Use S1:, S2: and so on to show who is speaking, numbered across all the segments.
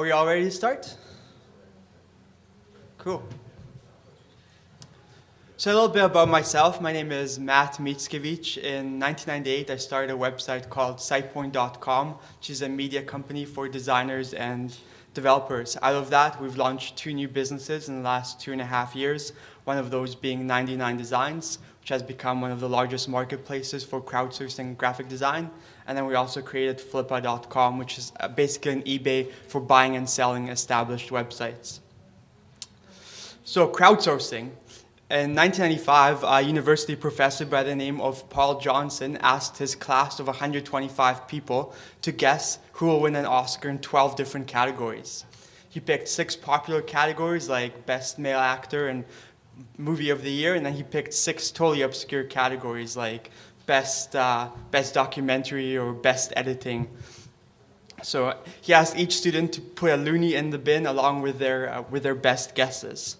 S1: Are we all ready to start? Cool. So a little bit about myself. My name is Matt Mickiewicz. In 1998, I started a website called SitePoint.com, which is a media company for designers and developers. Out of that, we've launched 2 new businesses in the last 2.5 years, one of those being 99 Designs, which has become one of the largest marketplaces for crowdsourcing graphic design. And then we also created Flippa.com, which is basically an eBay for buying and selling established websites. So crowdsourcing. In 1995, a university professor by the name of Paul Johnson asked his class of 125 people to guess who will win an Oscar in 12 different categories. He picked 6 popular categories like Best Male Actor and Movie of the Year, and then he picked 6 totally obscure categories like Best Documentary or Best Editing. So he asked each student to put a loonie in the bin along with their best guesses.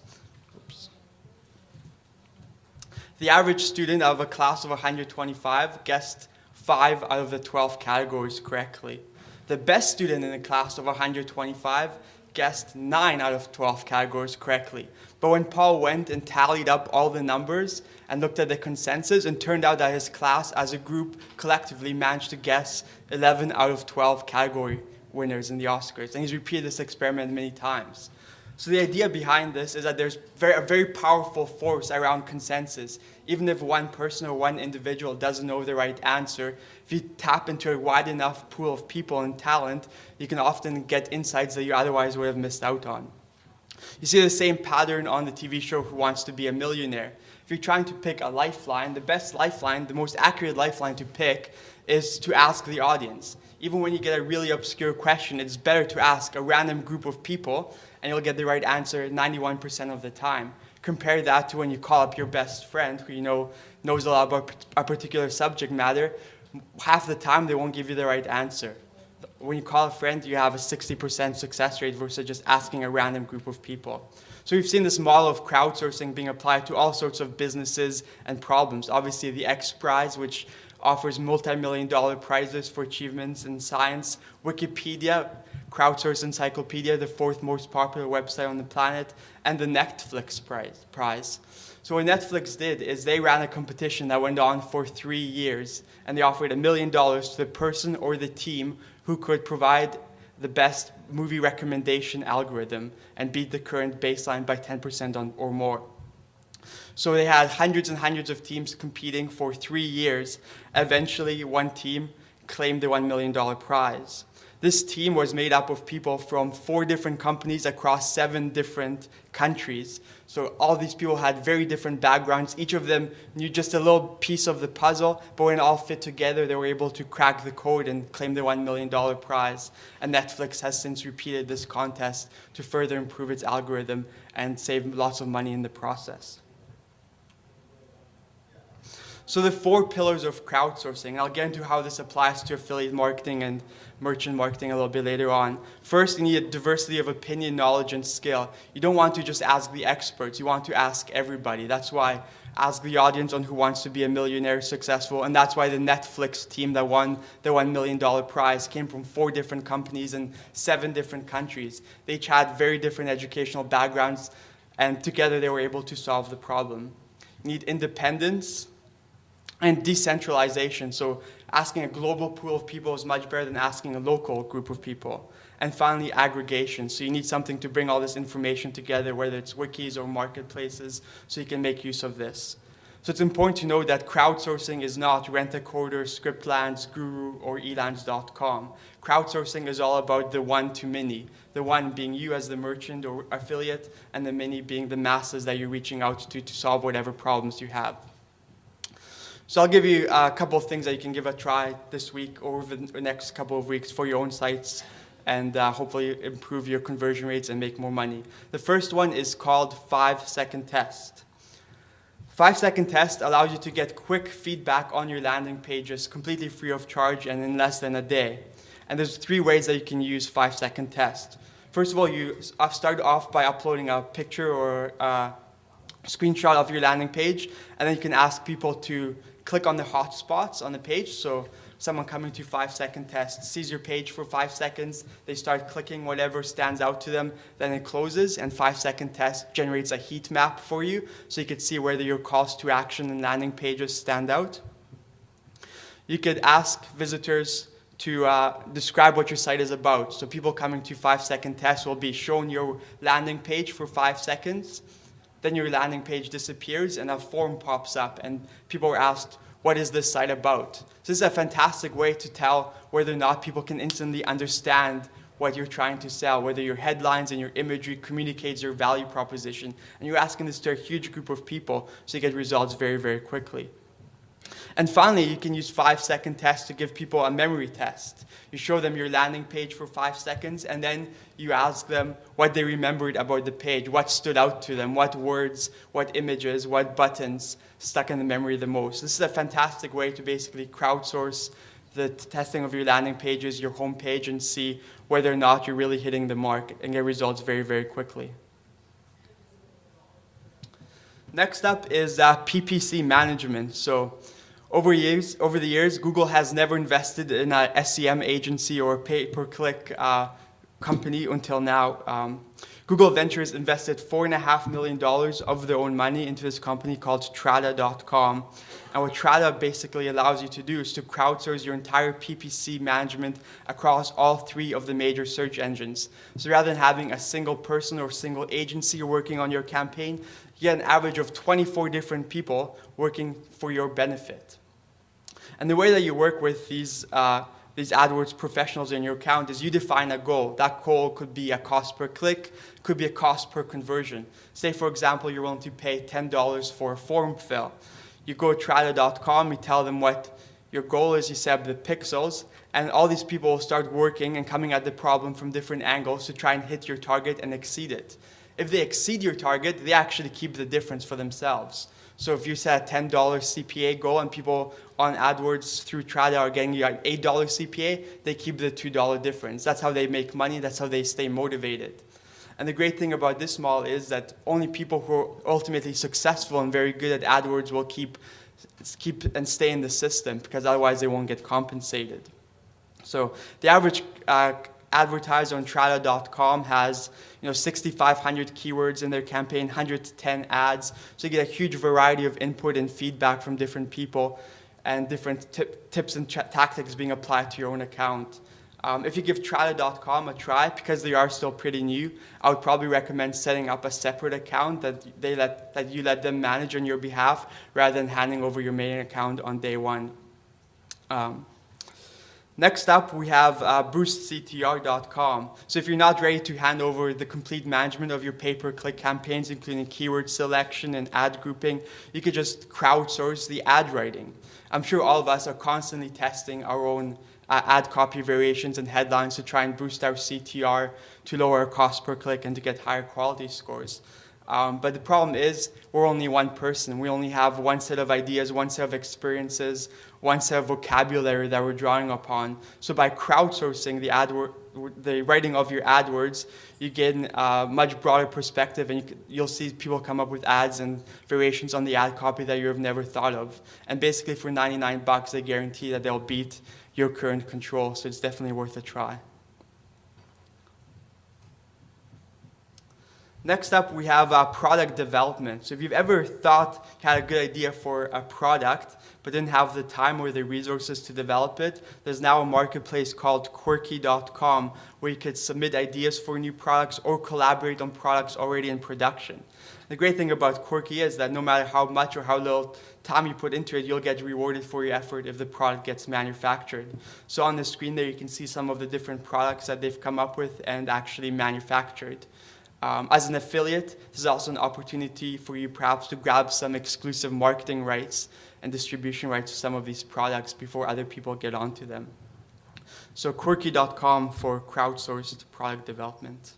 S1: The average student of a class of 125 guessed 5 out of the 12 categories correctly. The best student in the class of 125 guessed 9 out of 12 categories correctly. But when Paul went and tallied up all the numbers and looked at the consensus, it turned out that his class as a group collectively managed to guess 11 out of 12 category winners in the Oscars. And he's repeated this experiment many times. So the idea behind this is that there's a very powerful force around consensus. Even if one person or one individual doesn't know the right answer, if you tap into a wide enough pool of people and talent, you can often get insights that you otherwise would have missed out on. You see the same pattern on the TV show Who Wants to Be a Millionaire. If you're trying to pick a lifeline, the best lifeline, the most accurate lifeline to pick is to ask the audience. Even when you get a really obscure question, it's better to ask a random group of people and you'll get the right answer 91% of the time. Compare that to when you call up your best friend who you know knows a lot about a particular subject matter. Half the time they won't give you the right answer. When you call a friend, you have a 60% success rate versus just asking a random group of people. So we've seen this model of crowdsourcing being applied to all sorts of businesses and problems. Obviously the X Prize, which offers multi-million-dollar prizes for achievements in science. Wikipedia, crowdsourced encyclopedia, the 4th most popular website on the planet, and the Netflix prize. So what Netflix did is they ran a competition that went on for 3 years, and they offered $1 million to the person or the team who could provide the best movie recommendation algorithm and beat the current baseline by 10% or more. So they had hundreds and hundreds of teams competing for 3 years. Eventually, one team claimed the $1 million prize. This team was made up of people from 4 different companies across 7 different countries. So all these people had very different backgrounds. Each of them knew just a little piece of the puzzle, but when it all fit together, they were able to crack the code and claim the $1 million prize. And Netflix has since repeated this contest to further improve its algorithm and save lots of money in the process. So the 4 pillars of crowdsourcing, and I'll get into how this applies to affiliate marketing and merchant marketing a little bit later on. First, you need a diversity of opinion, knowledge, and skill. You don't want to just ask the experts. You want to ask everybody. That's why ask the audience on Who Wants to Be a Millionaire successful, and that's why the Netflix team that won the $1 million prize came from 4 different companies in 7 different countries. They each had very different educational backgrounds, and together they were able to solve the problem. You need independence and decentralization. So asking a global pool of people is much better than asking a local group of people. And finally, aggregation. So you need something to bring all this information together, whether it's wikis or marketplaces, so you can make use of this. So it's important to know that crowdsourcing is not Rent-A-Coder, Scriptlands, Guru, or elands.com. Crowdsourcing is all about the one to many. The one being you as the merchant or affiliate, and the many being the masses that you're reaching out to solve whatever problems you have. So I'll give you a couple of things that you can give a try this week or over the next couple of weeks for your own sites and hopefully improve your conversion rates and make more money. The first one is called 5-second test. 5-second test allows you to get quick feedback on your landing pages completely free of charge and in less than a day. And there's 3 ways that you can use 5-second test. First of all, you start off by uploading a picture or a screenshot of your landing page, and then you can ask people to click on the hotspots on the page. So someone coming to 5-second test sees your page for 5 seconds, they start clicking whatever stands out to them, then it closes, and 5-second test generates a heat map for you, so you could see whether your calls to action and landing pages stand out. You could ask visitors to describe what your site is about. So people coming to 5-second test will be shown your landing page for 5 seconds. Then your landing page disappears and a form pops up and people are asked, what is this site about? So this is a fantastic way to tell whether or not people can instantly understand what you're trying to sell, whether your headlines and your imagery communicates your value proposition. And you're asking this to a huge group of people so you get results very, very quickly. And finally, you can use 5-second tests to give people a memory test. You show them your landing page for 5 seconds, and then you ask them what they remembered about the page, what stood out to them, what words, what images, what buttons stuck in the memory the most. This is a fantastic way to basically crowdsource the testing of your landing pages, your home page, and see whether or not you're really hitting the mark and get results very, very quickly. Next up is Ppc Management. So over the years, Google has never invested in a SEM agency or a pay-per-click company until now. Google Ventures invested $4.5 million of their own money into this company called Strata.com. And what Strata basically allows you to do is to crowdsource your entire PPC management across all 3 of the major search engines. So rather than having a single person or single agency working on your campaign, you get an average of 24 different people working for your benefit. And the way that you work with these AdWords professionals in your account is you define a goal. That goal could be a cost per click, could be a cost per conversion. Say, for example, you're willing to pay $10 for a form fill. You go to Trada.com, you tell them what your goal is, you set up the pixels, and all these people will start working and coming at the problem from different angles to try and hit your target and exceed it. If they exceed your target, they actually keep the difference for themselves. So if you set a $10 CPA goal and people on AdWords through Trada are getting you an $8 CPA, they keep the $2 difference. That's how they make money. That's how they stay motivated. And the great thing about this model is that only people who are ultimately successful and very good at AdWords will keep and stay in the system, because otherwise they won't get compensated. So the average advertiser on Trada.com has 6,500 keywords in their campaign, 110 ads. So you get a huge variety of input and feedback from different people and different tips and tactics being applied to your own account. If you give Trada.com a try, because they are still pretty new, I would probably recommend setting up a separate account that you let them manage on your behalf rather than handing over your main account on day one. Next up, we have boostctr.com. So if you're not ready to hand over the complete management of your pay-per-click campaigns, including keyword selection and ad grouping, you could just crowdsource the ad writing. I'm sure all of us are constantly testing our own ad copy variations and headlines to try and boost our CTR, to lower our cost per click, and to get higher quality scores. But the problem is we're only one person. We only have one set of ideas, one set of experiences, one set of vocabulary that we're drawing upon. So by crowdsourcing the writing of your AdWords, you get a much broader perspective, and you'll see people come up with ads and variations on the ad copy that you have never thought of. And basically for $99, they guarantee that they'll beat your current control. So it's definitely worth a try. Next up, we have product development. So if you've ever thought you had a good idea for a product, but didn't have the time or the resources to develop it, there's now a marketplace called Quirky.com where you could submit ideas for new products or collaborate on products already in production. The great thing about Quirky is that no matter how much or how little time you put into it, you'll get rewarded for your effort if the product gets manufactured. So on the screen there, you can see some of the different products that they've come up with and actually manufactured. As an affiliate, this is also an opportunity for you perhaps to grab some exclusive marketing rights and distribution rights to some of these products before other people get onto them. So Quirky.com for crowdsourced product development.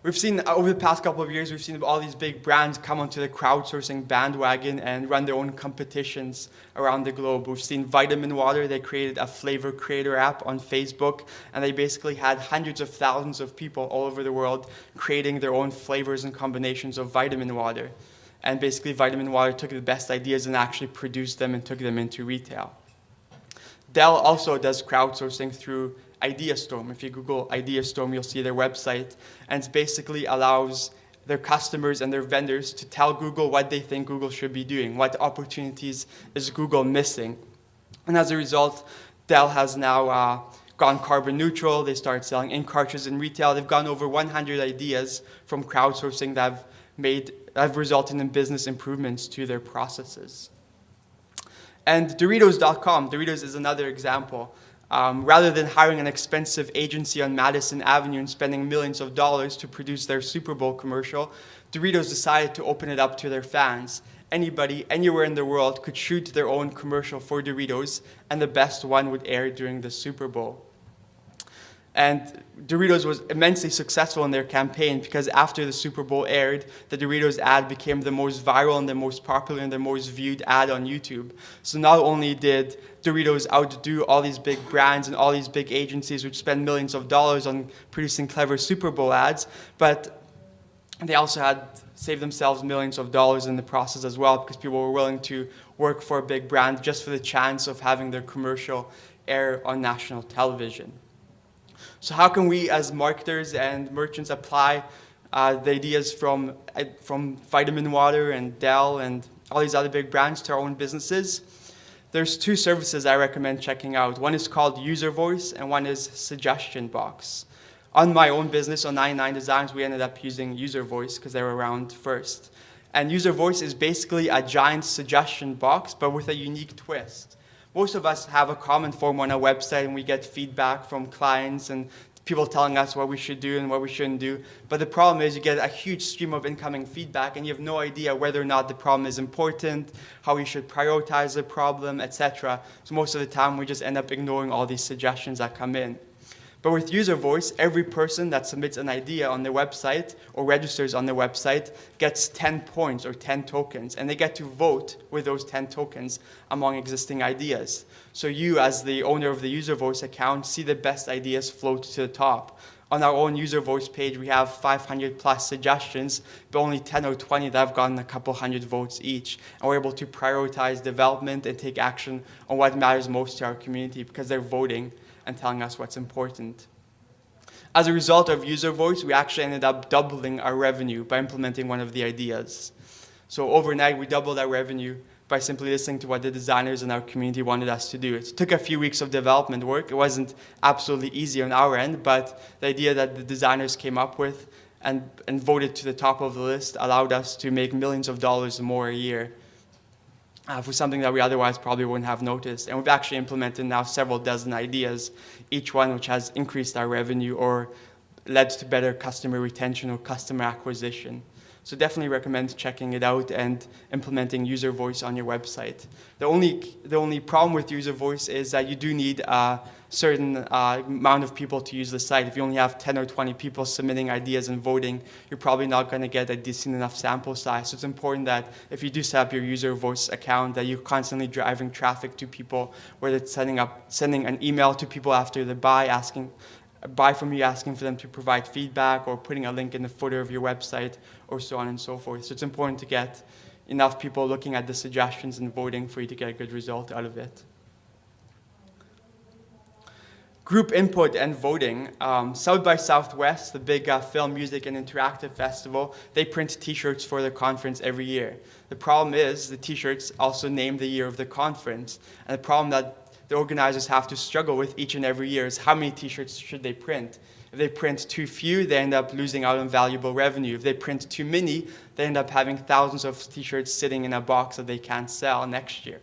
S1: We've seen over the past couple of years, we've seen all these big brands come onto the crowdsourcing bandwagon and run their own competitions around the globe. We've seen Vitamin Water. They created a flavor creator app on Facebook, and they basically had hundreds of thousands of people all over the world creating their own flavors and combinations of vitamin water. And basically, Vitamin Water took the best ideas and actually produced them and took them into retail. Dell also does crowdsourcing through IdeaStorm. If you Google IdeaStorm, you'll see their website, and it basically allows their customers and their vendors to tell Google what they think Google should be doing, what opportunities is Google missing. And as a result, Dell has now gone carbon neutral. They started selling ink cartridges in retail. They've gone over 100 ideas from crowdsourcing that have resulted in business improvements to their processes. And Doritos.com, Doritos is another example. Rather than hiring an expensive agency on Madison Avenue and spending millions of dollars to produce their Super Bowl commercial, Doritos decided to open it up to their fans. Anybody, anywhere in the world could shoot their own commercial for Doritos, and the best one would air during the Super Bowl. And Doritos was immensely successful in their campaign because after the Super Bowl aired, the Doritos ad became the most viral and the most popular and the most viewed ad on YouTube. So not only did Doritos outdo all these big brands and all these big agencies which spend millions of dollars on producing clever Super Bowl ads, but they also had saved themselves millions of dollars in the process as well because people were willing to work for a big brand just for the chance of having their commercial air on national television. So how can we as marketers and merchants apply the ideas from Vitamin Water and Dell and all these other big brands to our own businesses? There's two services I recommend checking out. One is called User Voice and one is Suggestion Box. On my own business, on 99 Designs, we ended up using User Voice because they were around first. And User Voice is basically a giant suggestion box, but with a unique twist. Most of us have a comment form on our website and we get feedback from clients and people telling us what we should do and what we shouldn't do. But the problem is you get a huge stream of incoming feedback and you have no idea whether or not the problem is important, how we should prioritize the problem, etc. So most of the time we just end up ignoring all these suggestions that come in. But with User Voice, every person that submits an idea on their website or registers on their website gets 10 points or 10 tokens, and they get to vote with those 10 tokens among existing ideas. So you, as the owner of the User Voice account, see the best ideas float to the top. On our own User Voice page, we have 500 plus suggestions, but only 10 or 20 that have gotten a couple hundred votes each. And we're able to prioritize development and take action on what matters most to our community because they're voting and telling us what's important. As a result of User Voice, we actually ended up doubling our revenue by implementing one of the ideas. So overnight, we doubled our revenue by simply listening to what the designers in our community wanted us to do. It took a few weeks of development work. It wasn't absolutely easy on our end, but the idea that the designers came up with and voted to the top of the list allowed us to make millions of dollars more a year. For something that we otherwise probably wouldn't have noticed. And we've actually implemented now several dozen ideas, each one which has increased our revenue or led to better customer retention or customer acquisition. So definitely recommend checking it out and implementing User Voice on your website. The only problem with User Voice is that you do need a certain amount of people to use the site. If you only have 10 or 20 people submitting ideas and voting, you're probably not going to get a decent enough sample size. So it's important that if you do set up your User Voice account, that you're constantly driving traffic to people, whether it's sending an email to people after they buy from you, asking for them to provide feedback, or putting a link in the footer of your website, or so on and so forth. So it's important to get enough people looking at the suggestions and voting for you to get a good result out of it. Group input and voting. South by Southwest, the big film, music, and interactive festival, they print t-shirts for their conference every year. The problem is the t-shirts also name the year of the conference. And the problem that the organizers have to struggle with each and every year is how many t-shirts should they print. If they print too few, they end up losing out on valuable revenue. If they print too many, they end up having thousands of t-shirts sitting in a box that they can't sell next year.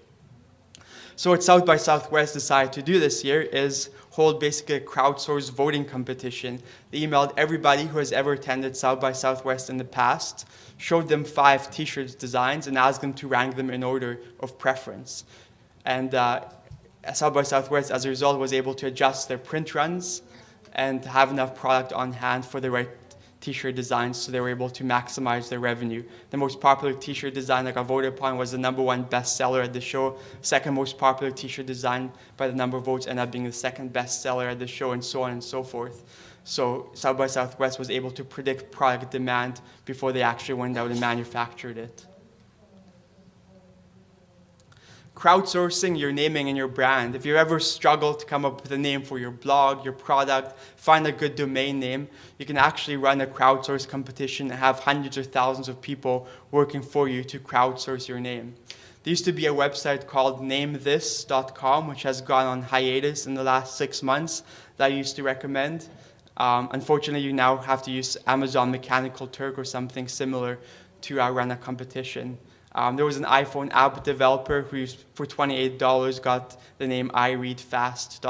S1: So what South by Southwest decided to do this year is hold basically a crowdsourced voting competition. They emailed everybody who has ever attended South by Southwest in the past, showed them 5 t-shirt designs, and asked them to rank them in order of preference. And South by Southwest, as a result, was able to adjust their print runs and have enough product on hand for the right t-shirt designs, so they were able to maximize their revenue. The most popular t-shirt design that got voted upon was the #1 bestseller at the show. Second most popular t-shirt design by the number of votes ended up being the second bestseller at the show, and so on and so forth. So South by Southwest was able to predict product demand before they actually went out and manufactured it. Crowdsourcing your naming and your brand. If you ever struggle to come up with a name for your blog, your product, find a good domain name, you can actually run a crowdsource competition and have hundreds or thousands of people working for you to crowdsource your name. There used to be a website called namethis.com, which has gone on hiatus in the last 6 months, that I used to recommend. Unfortunately, you now have to use Amazon Mechanical Turk or something similar to run a competition. There was an iPhone app developer who, for $28, got the name iReadFast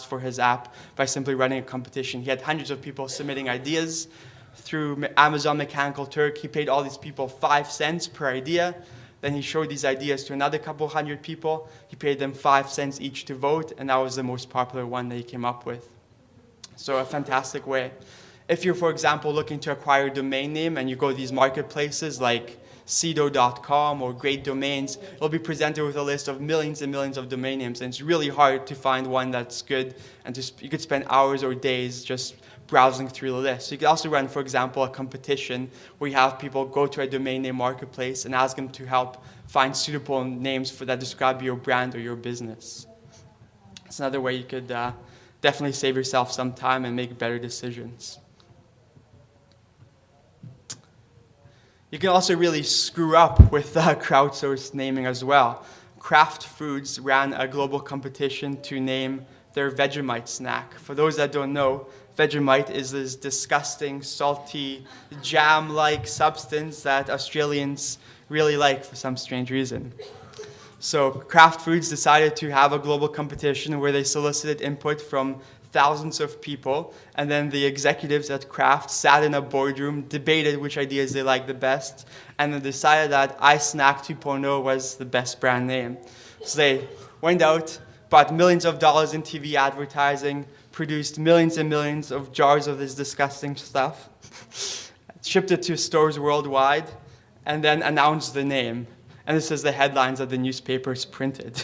S1: for his app by simply running a competition. He had hundreds of people submitting ideas through Amazon Mechanical Turk. He paid all these people 5 cents per idea. Then he showed these ideas to another couple hundred people. He paid them 5 cents each to vote, and that was the most popular one that he came up with. So a fantastic way. If you're, for example, looking to acquire a domain name and you go to these marketplaces like Cedo.com or Great Domains, it'll be presented with a list of millions and millions of domain names, and it's really hard to find one that's good, and you could spend hours or days just browsing through the list. So you could also run, for example, a competition where you have people go to a domain name marketplace and ask them to help find suitable names that describe your brand or your business. It's another way you could definitely save yourself some time and make better decisions. You can also really screw up with crowdsourced naming as well. Kraft Foods ran a global competition to name their Vegemite snack. For those that don't know, Vegemite is this disgusting, salty, jam-like substance that Australians really like for some strange reason. So Kraft Foods decided to have a global competition where they solicited input from thousands of people, and then the executives at Kraft sat in a boardroom, debated which ideas they liked the best, and then decided that iSnack 2.0 was the best brand name. So they went out, bought millions of dollars in TV advertising, produced millions and millions of jars of this disgusting stuff, shipped it to stores worldwide, and then announced the name. And this is the headlines that the newspapers printed.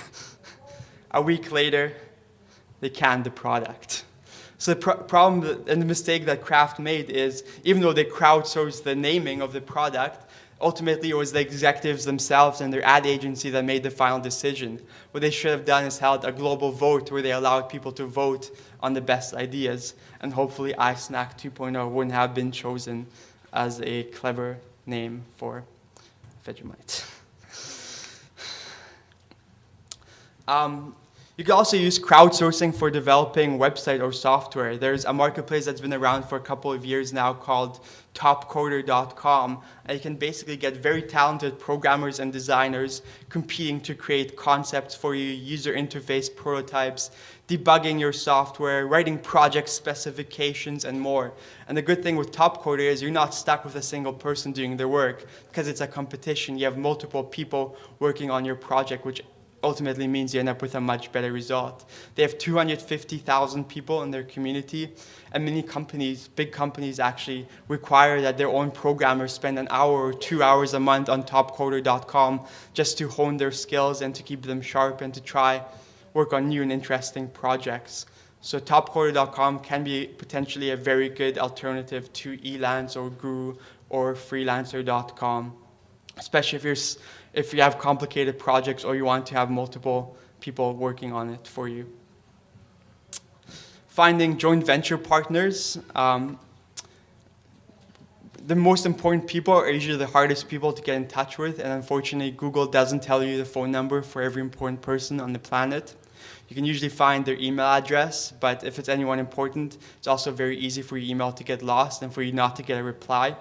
S1: A week later, they canned the product. So the problem and the mistake that Kraft made is, even though they crowdsourced the naming of the product, ultimately it was the executives themselves and their ad agency that made the final decision. What they should have done is held a global vote where they allowed people to vote on the best ideas, and hopefully iSnack 2.0 wouldn't have been chosen as a clever name for Vegemite. You can also use crowdsourcing for developing website or software. There's a marketplace that's been around for a couple of years now called topcoder.com, and you can basically get very talented programmers and designers competing to create concepts for you, user interface prototypes, debugging your software, writing project specifications, and more. And the good thing with Topcoder is you're not stuck with a single person doing the work. Because it's a competition, you have multiple people working on your project, which ultimately means you end up with a much better result. They have 250,000 people in their community, and many companies, big companies actually require that their own programmers spend an hour or 2 hours a month on topcoder.com just to hone their skills and to keep them sharp and to try work on new and interesting projects. So topcoder.com can be potentially a very good alternative to Elance or Guru or freelancer.com, especially if you have complicated projects or you want to have multiple people working on it for you. Finding joint venture partners. The most important people are usually the hardest people to get in touch with, and unfortunately Google doesn't tell you the phone number for every important person on the planet. You can usually find their email address, but if it's anyone important, it's also very easy for your email to get lost and for you not to get a reply.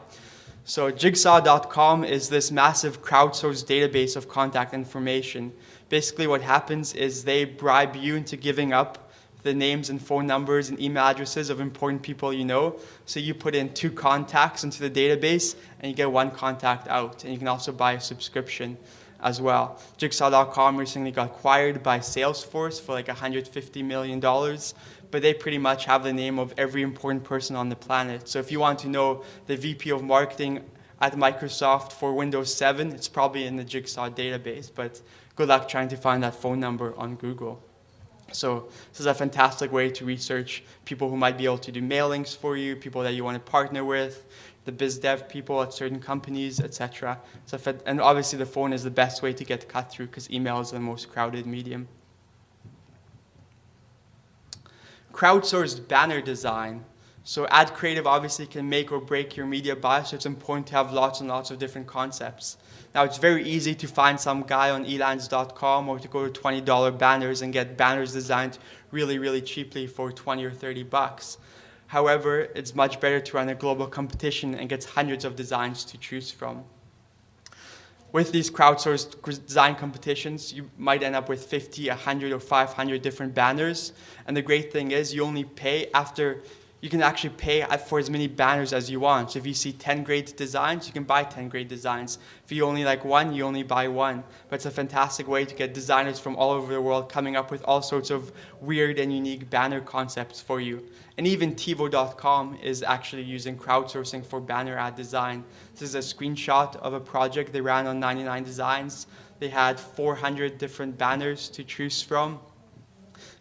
S1: So Jigsaw.com is this massive crowdsourced database of contact information. Basically what happens is they bribe you into giving up the names and phone numbers and email addresses of important people you know. So you put in 2 contacts into the database and you get 1 contact out. And you can also buy a subscription as well. Jigsaw.com recently got acquired by Salesforce for like $150 million. But they pretty much have the name of every important person on the planet. So if you want to know the VP of marketing at Microsoft for Windows 7, it's probably in the Jigsaw database, but good luck trying to find that phone number on Google. So this is a fantastic way to research people who might be able to do mailings for you, people that you want to partner with, the biz dev people at certain companies, etc. And obviously the phone is the best way to get cut through because email is the most crowded medium. Crowdsourced banner design. So ad creative obviously can make or break your media buy, so it's important to have lots and lots of different concepts. Now it's very easy to find some guy on elance.com or to go to $20 banners and get banners designed really, really cheaply for 20 or 30 bucks. However, it's much better to run a global competition and get hundreds of designs to choose from. With these crowdsourced design competitions, you might end up with 50, 100, or 500 different banners. And the great thing is you only pay after, you can actually pay for as many banners as you want. So if you see 10 great designs, you can buy 10 great designs. If you only like one, you only buy one. But it's a fantastic way to get designers from all over the world coming up with all sorts of weird and unique banner concepts for you. And even TiVo.com is actually using crowdsourcing for banner ad design. This is a screenshot of a project they ran on 99 Designs. They had 400 different banners to choose from.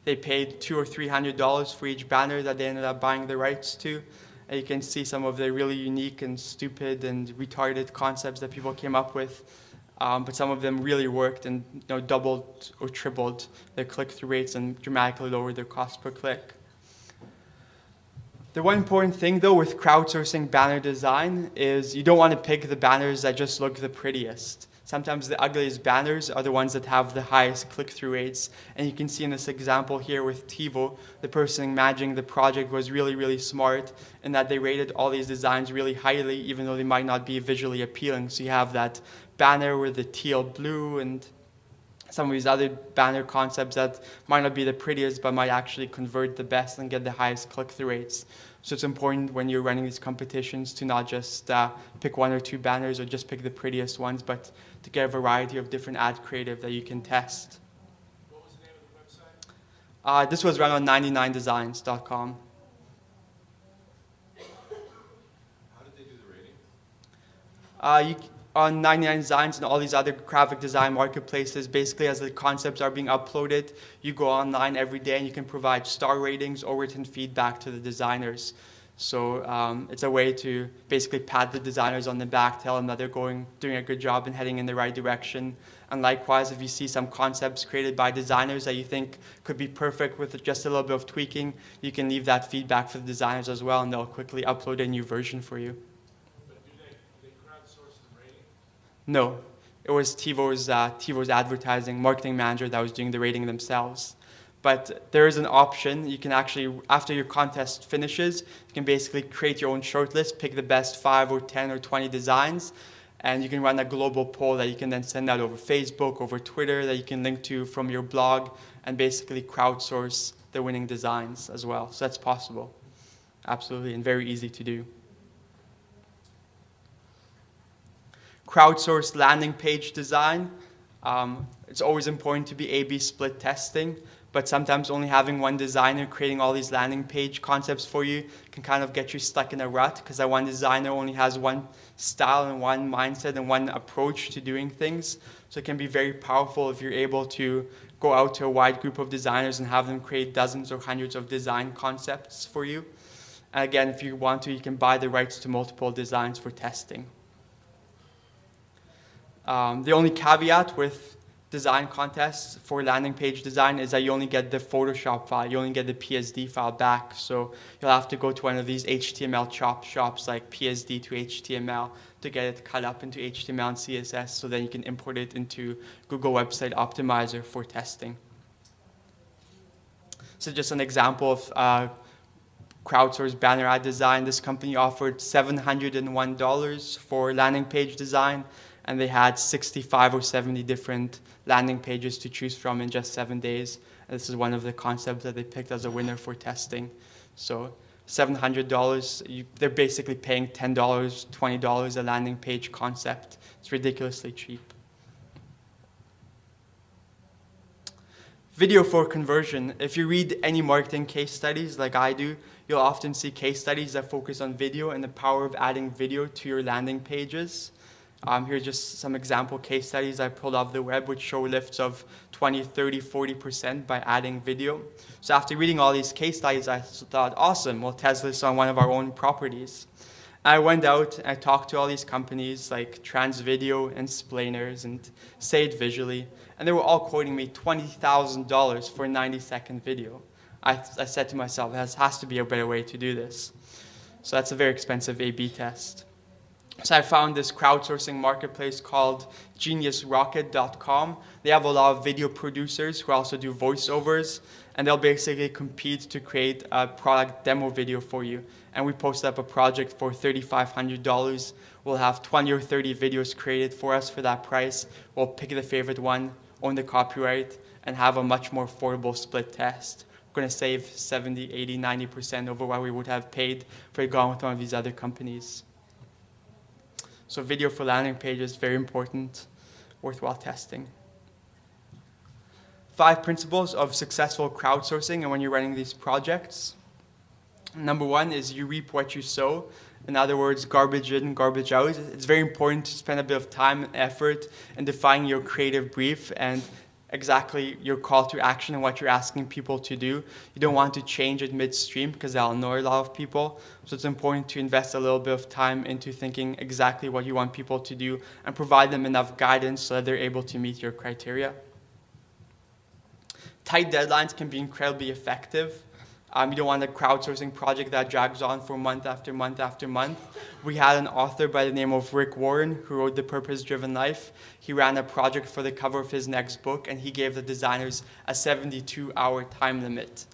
S1: They paid $200 or $300 for each banner that they ended up buying the rights to. And you can see some of the really unique and stupid and retarded concepts that people came up with. But some of them really worked and doubled or tripled their click-through rates and dramatically lowered their cost per click. The one important thing, though, with crowdsourcing banner design is you don't want to pick the banners that just look the prettiest. Sometimes the ugliest banners are the ones that have the highest click-through rates. And you can see in this example here with TiVo, the person managing the project was really, really smart in that they rated all these designs really highly, even though they might not be visually appealing. So you have that banner with the teal blue and some of these other banner concepts that might not be the prettiest, but might actually convert the best and get the highest click-through rates. So it's important when you're running these competitions to not just pick one or two banners or just pick the prettiest ones, but to get a variety of different ad creative that you can test.
S2: What was the name of the website?
S1: This was run on 99designs.com.
S2: How did they do the rating?
S1: On 99 Designs and all these other graphic design marketplaces, basically as the concepts are being uploaded, you go online every day and you can provide star ratings or written feedback to the designers. So it's a way to basically pat the designers on the back, tell them that they're doing a good job and heading in the right direction. And likewise, if you see some concepts created by designers that you think could be perfect with just a little bit of tweaking, you can leave that feedback for the designers as well, and they'll quickly upload a new version for you.
S2: But do they crowdsource the rating?
S1: No, it was TiVo's advertising marketing manager that was doing the rating themselves. But there is an option. You can actually, after your contest finishes, you can basically create your own shortlist, pick the best 5 or 10 or 20 designs, and you can run a global poll that you can then send out over Facebook, over Twitter, that you can link to from your blog, and basically crowdsource the winning designs as well. So that's possible, absolutely, and very easy to do. Crowdsourced landing page design. It's always important to be A/B split testing, but sometimes only having one designer creating all these landing page concepts for you can kind of get you stuck in a rut, because that one designer only has one style and one mindset and one approach to doing things. So it can be very powerful if you're able to go out to a wide group of designers and have them create dozens or hundreds of design concepts for you. And again, if you want to, you can buy the rights to multiple designs for testing. The only caveat with design contests for landing page design is that you only get the Photoshop file, you only get the PSD file back. So you'll have to go to one of these HTML chop shops like PSD to HTML to get it cut up into HTML and CSS, so then you can import it into Google Website Optimizer for testing. So just an example of crowdsourced banner ad design. This company offered $701 for landing page design, and they had 65 or 70 different landing pages to choose from in just 7 days. And this is one of the concepts that they picked as a winner for testing. So $700, they're basically paying $10, $20 a landing page concept. It's ridiculously cheap. Video for conversion. If you read any marketing case studies like I do, you'll often see case studies that focus on video and the power of adding video to your landing pages. Here are just some example case studies I pulled off the web which show lifts of 20, 30, 40% by adding video. So after reading all these case studies, I thought, awesome, we'll test this on one of our own properties. I went out and I talked to all these companies like Transvideo and Splaners and Say It Visually, and they were all quoting me $20,000 for a 90-second video. I said to myself, there has to be a better way to do this. So that's a very expensive A/B test. So I found this crowdsourcing marketplace called geniusrocket.com. They have a lot of video producers who also do voiceovers, and they'll basically compete to create a product demo video for you. And we posted up a project for $3,500. We'll have 20 or 30 videos created for us for that price. We'll pick the favorite one, own the copyright, and have a much more affordable split test. We're going to save 70, 80, 90% over what we would have paid if we had gone with one of these other companies. So video for landing pages, very important, worthwhile testing. 5 principles of successful crowdsourcing and when you're running these projects. Number 1 is you reap what you sow. In other words, garbage in, garbage out. It's very important to spend a bit of time and effort in defining your creative brief and exactly your call to action and what you're asking people to do. You don't want to change it midstream because that'll annoy a lot of people. So it's important to invest a little bit of time into thinking exactly what you want people to do and provide them enough guidance so that they're able to meet your criteria. Tight deadlines can be incredibly effective. You don't want a crowdsourcing project that drags on for month after month after month. We had an author by the name of Rick Warren who wrote The Purpose-Driven Life. He ran a project for the cover of his next book, and he gave the designers a 72-hour time limit.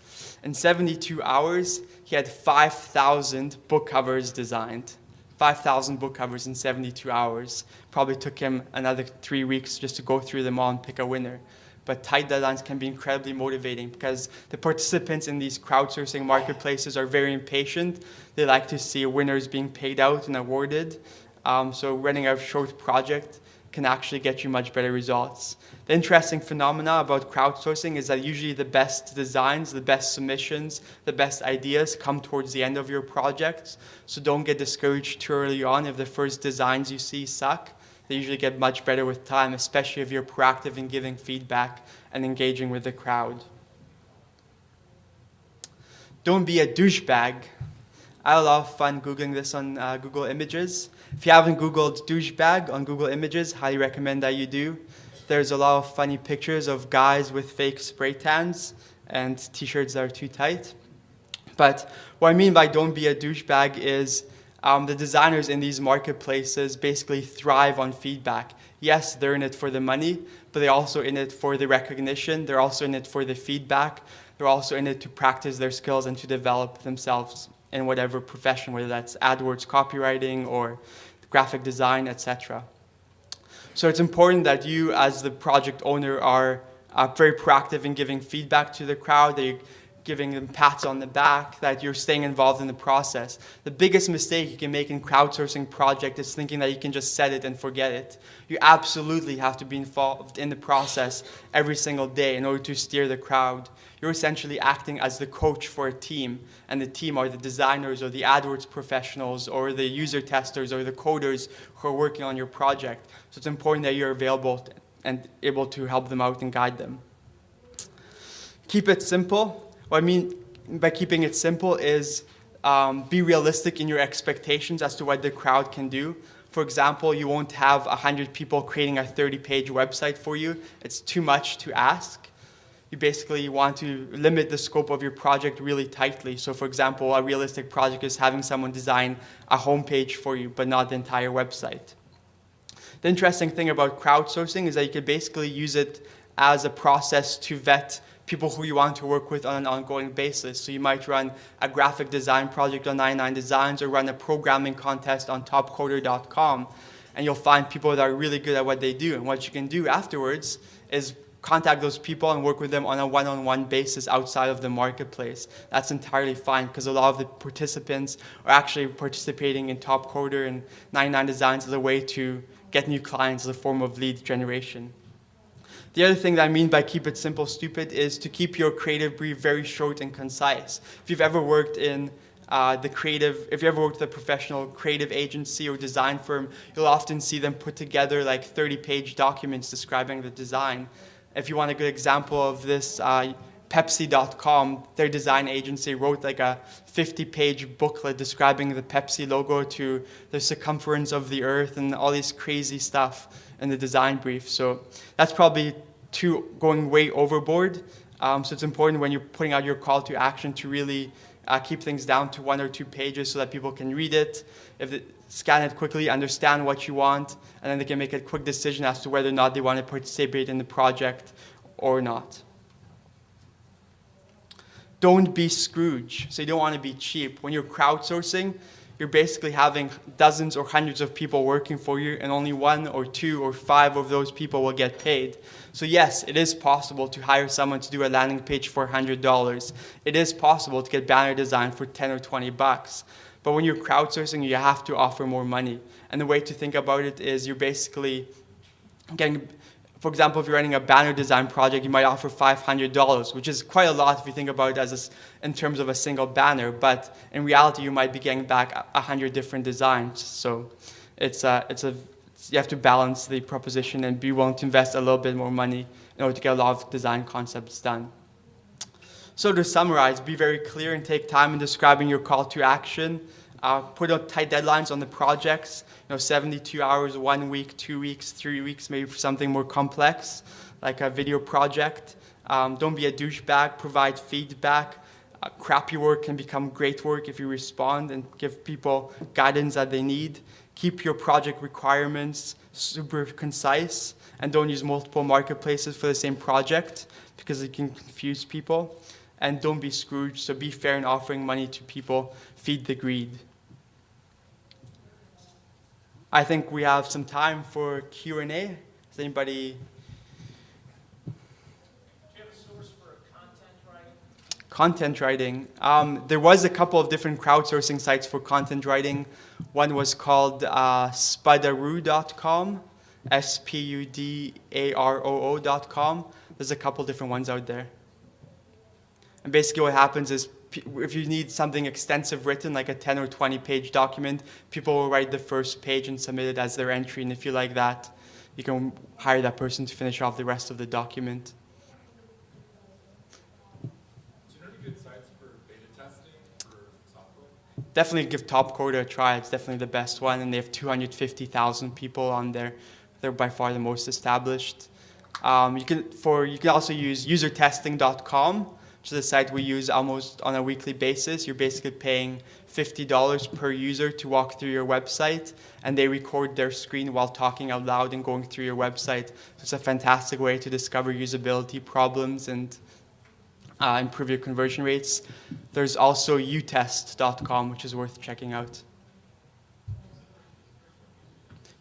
S1: In 72 hours, he had 5,000 book covers designed. 5,000 book covers in 72 hours. Probably took him another 3 weeks just to go through them all and pick a winner. But tight deadlines can be incredibly motivating because the participants in these crowdsourcing marketplaces are very impatient. They like to see winners being paid out and awarded. So running a short project can actually get you much better results. The interesting phenomena about crowdsourcing is that usually the best designs, the best submissions, the best ideas come towards the end of your project. So don't get discouraged too early on if the first designs you see suck. They usually get much better with time, especially if you're proactive in giving feedback and engaging with the crowd. Don't be a douchebag. I had a lot of fun Googling this on Google Images. If you haven't Googled douchebag on Google Images, highly recommend that you do. There's a lot of funny pictures of guys with fake spray tans and t-shirts that are too tight. But what I mean by don't be a douchebag is the designers in these marketplaces basically thrive on feedback. Yes, they're in it for the money, but they're also in it for the recognition. They're also in it for the feedback. They're also in it to practice their skills and to develop themselves in whatever profession, whether that's AdWords copywriting or graphic design, etc. So it's important that you, as the project owner, are very proactive in giving feedback to the crowd, that you're giving them pats on the back, that you're staying involved in the process. The biggest mistake you can make in crowdsourcing project is thinking that you can just set it and forget it. You absolutely have to be involved in the process every single day in order to steer the crowd. You're essentially acting as the coach for a team, and the team are the designers or the AdWords professionals or the user testers or the coders who are working on your project. So it's important that you're available and able to help them out and guide them. Keep it simple. What I mean by keeping it simple is be realistic in your expectations as to what the crowd can do. For example, you won't have 100 people creating a 30-page website for you. It's too much to ask. You basically want to limit the scope of your project really tightly. So for example, a realistic project is having someone design a homepage for you, but not the entire website. The interesting thing about crowdsourcing is that you could basically use it as a process to vet people who you want to work with on an ongoing basis. So you might run a graphic design project on 99 Designs or run a programming contest on topcoder.com, and you'll find people that are really good at what they do. And what you can do afterwards is contact those people and work with them on a one-on-one basis outside of the marketplace. That's entirely fine because a lot of the participants are actually participating in Top Coder and 99 Designs as a way to get new clients as a form of lead generation. The other thing that I mean by keep it simple, stupid is to keep your creative brief very short and concise. If you've ever worked in if you ever worked with a professional creative agency or design firm, you'll often see them put together like 30-page documents describing the design. If you want a good example of this, Pepsi.com, their design agency, wrote like a 50-page booklet describing the Pepsi logo to the circumference of the earth and all these crazy stuff in the design brief. So that's probably going way overboard. So it's important when you're putting out your call to action to really keep things down to 1 or 2 pages so that people can read it, scan it quickly, understand what you want, and then they can make a quick decision as to whether or not they want to participate in the project or not. Don't be Scrooge. So you don't want to be cheap. When you're crowdsourcing, you're basically having dozens or hundreds of people working for you, and only 1 or 2 or 5 of those people will get paid. So yes, it is possible to hire someone to do a landing page for $100. It is possible to get banner design for 10 or 20 bucks. But when you're crowdsourcing, you have to offer more money. And the way to think about it is you're basically getting, for example, if you're running a banner design project, you might offer $500, which is quite a lot if you think about it in terms of a single banner. But in reality, you might be getting back 100 different designs. So you have to balance the proposition and be willing to invest a little bit more money in order to get a lot of design concepts done. So to summarize, be very clear and take time in describing your call to action. Put out tight deadlines on the projects, 72 hours, 1 week, 2 weeks, 3 weeks, maybe for something more complex, like a video project. Don't be a douchebag, provide feedback. Crappy work can become great work if you respond and give people guidance that they need. Keep your project requirements super concise, and don't use multiple marketplaces for the same project because it can confuse people. And don't be Scrooge, so be fair in offering money to people. Feed the greed. I think we have some time for Q&A. Does anybody?
S3: Do you have a source for content writing?
S1: Content writing. There was a couple of different crowdsourcing sites for content writing. One was called Spudaroo.com, Spudaroo.com. There's a couple different ones out there. And basically what happens is if you need something extensive written, like a 10 or 20 page document, people will write the first page and submit it as their entry. And if you like that, you can hire that person to finish off the rest of the document.
S2: Do you know any good sites for beta testing for software?
S1: Definitely give Topcoder a try. It's definitely the best one. And they have 250,000 people on there. They're by far the most established. You can also use usertesting.com, which is a site we use almost on a weekly basis. You're basically paying $50 per user to walk through your website, and they record their screen while talking out loud and going through your website. So it's a fantastic way to discover usability problems and improve your conversion rates. There's also utest.com, which is worth checking out.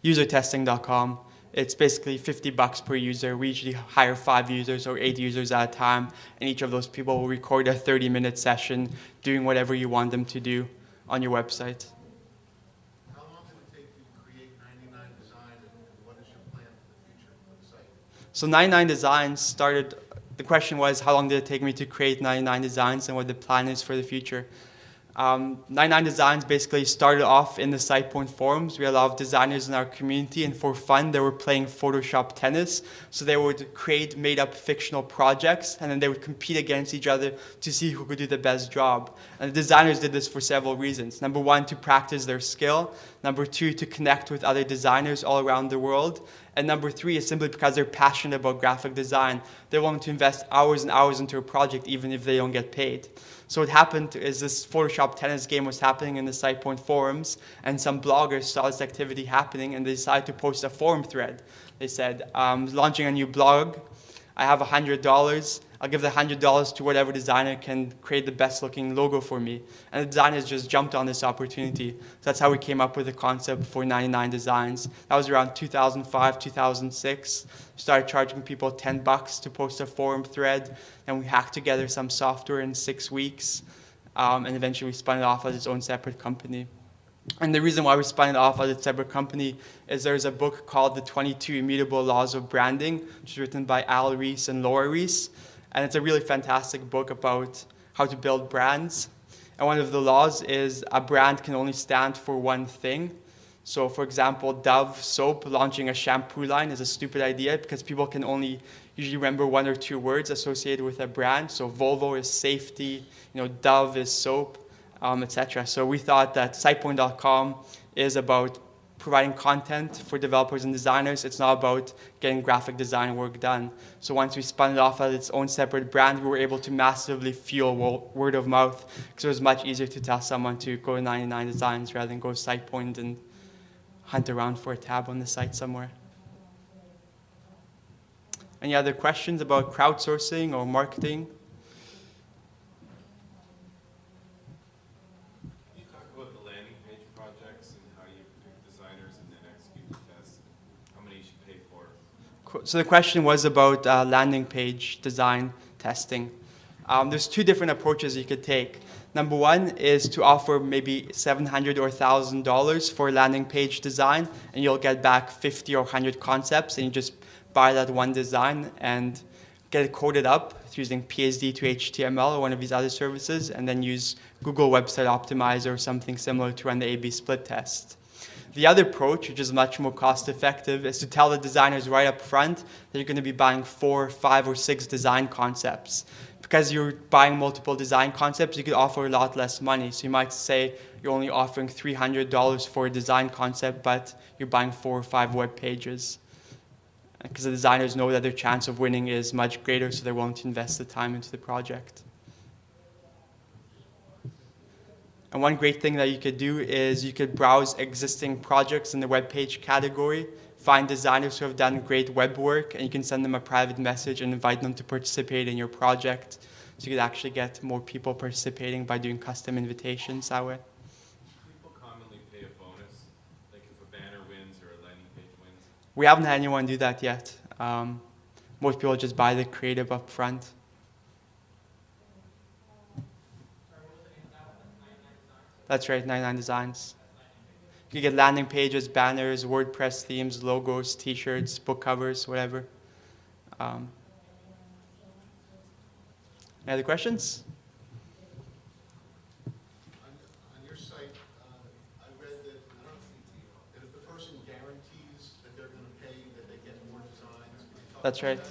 S1: Usertesting.com. It's basically $50 per user. We usually hire 5 users or 8 users at a time, and each of those people will record a 30-minute session doing whatever you want them to do on your website.
S4: How long did it take you to create 99 Design, and what is your plan for the future for the site?
S1: So 99 Designs started, the question was, how long did it take me to create 99 Designs and what the plan is for the future? 99 Designs basically started off in the SitePoint forums. We had a lot of designers in our community, and for fun, they were playing Photoshop tennis. So they would create made-up fictional projects, and then they would compete against each other to see who could do the best job. And the designers did this for several reasons. Number 1, to practice their skill. Number 2, to connect with other designers all around the world. And number 3 is simply because they're passionate about graphic design. They're willing to invest hours and hours into a project even if they don't get paid. So what happened is this Photoshop tennis game was happening in the SitePoint forums, and some bloggers saw this activity happening, and they decided to post a forum thread. They said, I'm launching a new blog. I have $100. I'll give the $100 to whatever designer can create the best looking logo for me. And the designers just jumped on this opportunity. So that's how we came up with the concept for 99 Designs. That was around 2005, 2006. We started charging people $10 to post a forum thread. And we hacked together some software in 6 weeks. And eventually we spun it off as its own separate company. And the reason why we spun it off as a separate company is there's a book called The 22 Immutable Laws of Branding, which is written by Al Ries and Laura Ries. And it's a really fantastic book about how to build brands. And And one of the laws is a brand can only stand for one thing. So for example, Dove soap launching a shampoo line is a stupid idea because people can only usually remember one or two words associated with a brand. So Volvo is safety, Dove is soap, etc. So we thought that SitePoint.com is about providing content for developers and designers. It's not about getting graphic design work done. So once we spun it off as its own separate brand, we were able to massively fuel word of mouth because it was much easier to tell someone to go to 99 Designs rather than go to SitePoint and hunt around for a tab on the site somewhere. Any other questions about crowdsourcing or marketing?
S5: Can you talk about the landing page projects and how you pick designers and then execute the tests? How many you should pay for?
S1: So the question was about landing page design testing. There's two different approaches you could take. Number one is to offer maybe $700 or $1,000 for landing page design, and you'll get back 50 or 100 concepts, and you just buy that one design and get it coded up using PSD to HTML or one of these other services, and then use Google Website Optimizer or something similar to run the A/B split test. The other approach, which is much more cost effective, is to tell the designers right up front that you're going to be buying 4, 5, or 6 design concepts. Because you're buying multiple design concepts, you could offer a lot less money. So you might say you're only offering $300 for a design concept, but you're buying 4 or 5 web pages. Because the designers know that their chance of winning is much greater, so they're willing to invest the time into the project. And one great thing that you could do is you could browse existing projects in the web page category, find designers who have done great web work, and you can send them a private message and invite them to participate in your project. So you could actually get more people participating by doing custom invitations that way.
S5: People commonly pay a bonus, like if a banner wins or a landing page wins.
S1: We haven't had anyone do that yet. Most people just buy the creative up front. That's right, 99 Designs. You get landing pages, banners, WordPress themes, logos, t-shirts, book covers, whatever. Any other questions?
S4: On your site, I read that, that if the person guarantees that they're going to pay, that they get more designs. Can you talk
S1: That's
S4: about
S1: right.
S4: that?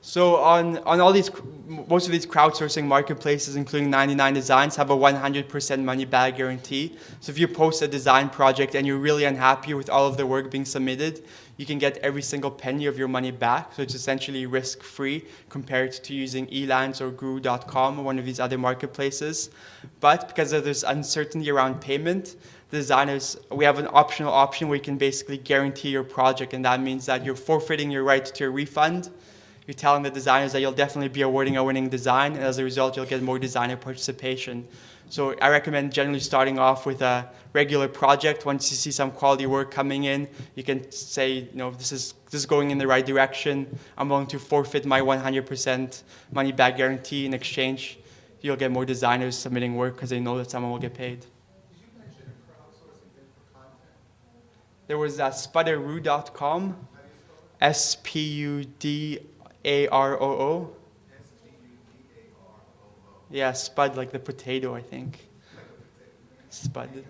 S1: So on all these, most of these crowdsourcing marketplaces, including 99 Designs, have a 100% money back guarantee. So if you post a design project and you're really unhappy with all of the work being submitted, you can get every single penny of your money back. So it's essentially risk-free compared to using Elance or Guru.com or one of these other marketplaces. But because of this uncertainty around payment, the designers, we have an optional option where you can basically guarantee your project, and that means that you're forfeiting your right to a refund. You're telling the designers that you'll definitely be awarding a winning design, and as a result, you'll get more designer participation. So I recommend generally starting off with a regular project. Once you see some quality work coming in, you can say, this is going in the right direction. I'm willing to forfeit my 100% money back guarantee. In exchange, you'll get more designers submitting work because they know that someone will get paid.
S4: Did you mention a crowdsourcing thing for content?
S1: There was Spudaroo.com,
S4: How do you spell it?
S1: SPUDAROO.
S4: SPUDAROO.
S1: Yeah, spud like the potato, I think.
S4: Like a potato.
S1: Spud.
S4: 99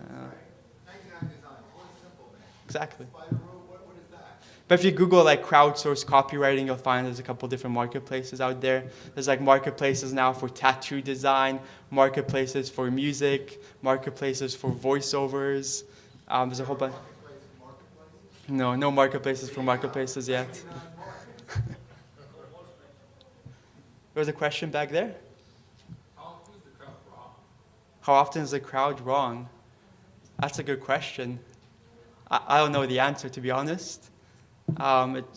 S4: Designs. What a simple name.
S1: Exactly.
S4: Spider-Road, what is that?
S1: But if you Google like crowdsource copywriting, you'll find there's a couple different marketplaces out there. There's like marketplaces now for tattoo design, marketplaces for music, marketplaces for voiceovers. There's a whole bunch. No marketplaces for marketplaces yet. There was a question back there.
S2: How often is the crowd wrong?
S1: How often is the crowd wrong? That's a good question. I don't know the answer, to be honest.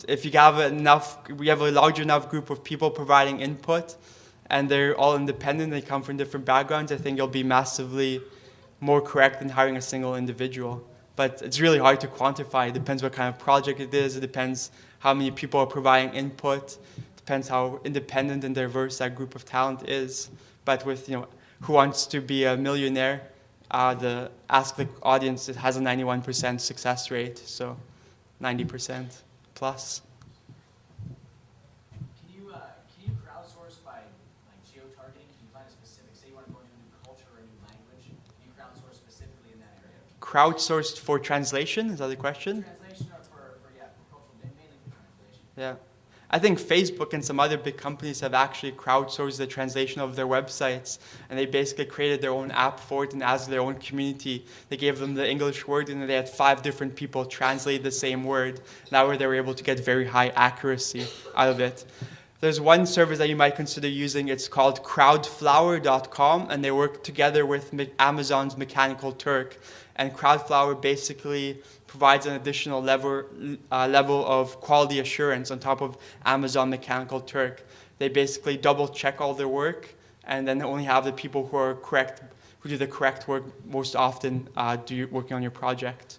S1: If you have we have a large enough group of people providing input, and they're all independent, they come from different backgrounds, I think you'll be massively more correct than hiring a single individual. But it's really hard to quantify. It depends what kind of project it is. It depends how many people are providing input. Depends how independent and diverse that group of talent is. But with Who Wants to Be a Millionaire, ask the audience, it has a 91% success rate, so 90% plus.
S3: Can you crowdsource by like geo-targeting? Can you find a specific, say you want to go into a new culture or a new
S1: crowdsourced for translation? Is that the question?
S3: Translation or for cultural, mainly for translation.
S1: Yeah. I think Facebook and some other big companies have actually crowdsourced the translation of their websites, and they basically created their own app for it, and as their own community, they gave them the English word, and they had 5 different people translate the same word. That way they were able to get very high accuracy out of it. There's one service that you might consider using. It's called crowdflower.com, and they work together with Amazon's Mechanical Turk. And Crowdflower basically provides an additional level of quality assurance on top of Amazon Mechanical Turk. They basically double check all their work, and then only have the people who are correct, who do the correct work most often, working on your project.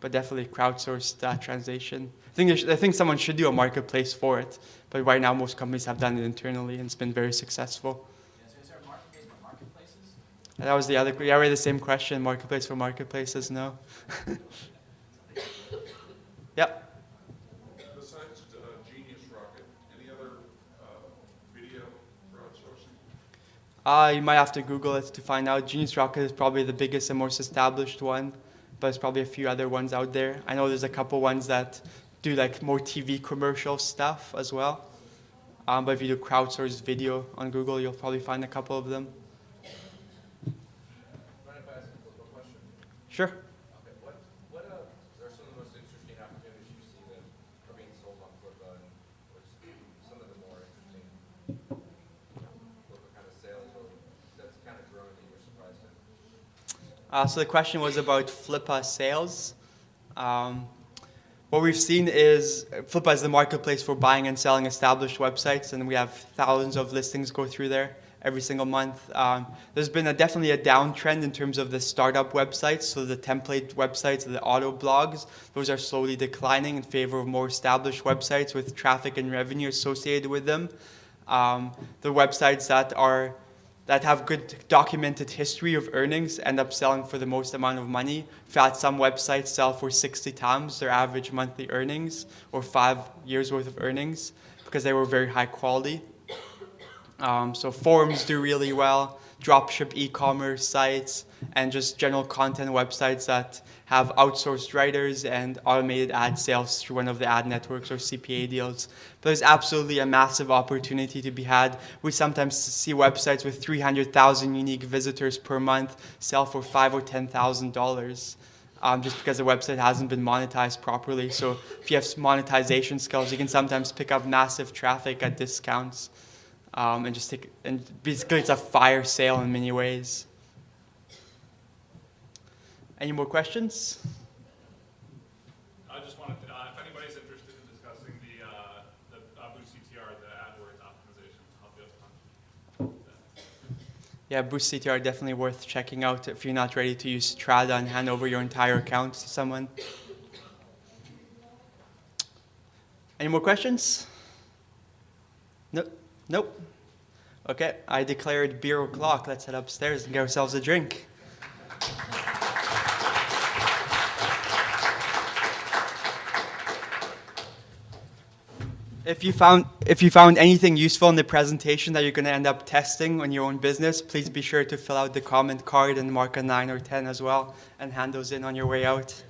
S1: But definitely crowdsourced translation. I think someone should do a marketplace for it, but right now most companies have done it internally, and it's been very successul.
S3: Yeah, so is there a marketplace for marketplaces?
S1: And that was the other. Yeah, I read the same question. Marketplace for marketplaces? No. Yep.
S2: Besides Genius Rocket, any other video crowdsourcing?
S1: You might have to Google it to find out. Genius Rocket is probably the biggest and most established one, but there's probably a few other ones out there. I know there's a couple ones that do like more TV commercial stuff as well. But if you do crowdsourced video on Google, you'll probably find a couple of them.
S6: Mind if I ask a quick question?
S1: Sure.
S6: Okay, what are some of the most interesting opportunities you see that are being sold on Flippa, and what's some of the more interesting Flippa kind of sales or that's kind of growing that you're surprised at?
S1: So the question was about Flippa sales. What we've seen is Flippa is the marketplace for buying and selling established websites, and we have thousands of listings go through there every single month. There's been definitely a downtrend in terms of the startup websites, so the template websites, the auto blogs, those are slowly declining in favor of more established websites with traffic and revenue associated with them. The websites that have good documented history of earnings end up selling for the most amount of money. In fact, some websites sell for 60 times their average monthly earnings or 5 years worth of earnings because they were very high quality. So forums do really well, dropship e-commerce sites, and just general content websites that have outsourced writers and automated ad sales through one of the ad networks or CPA deals. But there's absolutely a massive opportunity to be had. We sometimes see websites with 300,000 unique visitors per month sell for $5,000 or $10,000. Just because the website hasn't been monetized properly. So if you have monetization skills, you can sometimes pick up massive traffic at discounts. And basically it's a fire sale in many ways. Any more questions?
S2: I just wanted to, if anybody's interested in discussing the Boost CTR, the AdWords optimization, I'll be able to contact.
S1: Yeah, Boost CTR definitely worth checking out if you're not ready to use Strada and hand over your entire account to someone. Any more questions? Nope. Okay, I declare it beer o'clock. Let's head upstairs and get ourselves a drink. If you found anything useful in the presentation that you're going to end up testing on your own business, please be sure to fill out the comment card and mark a 9 or 10 as well and hand those in on your way out.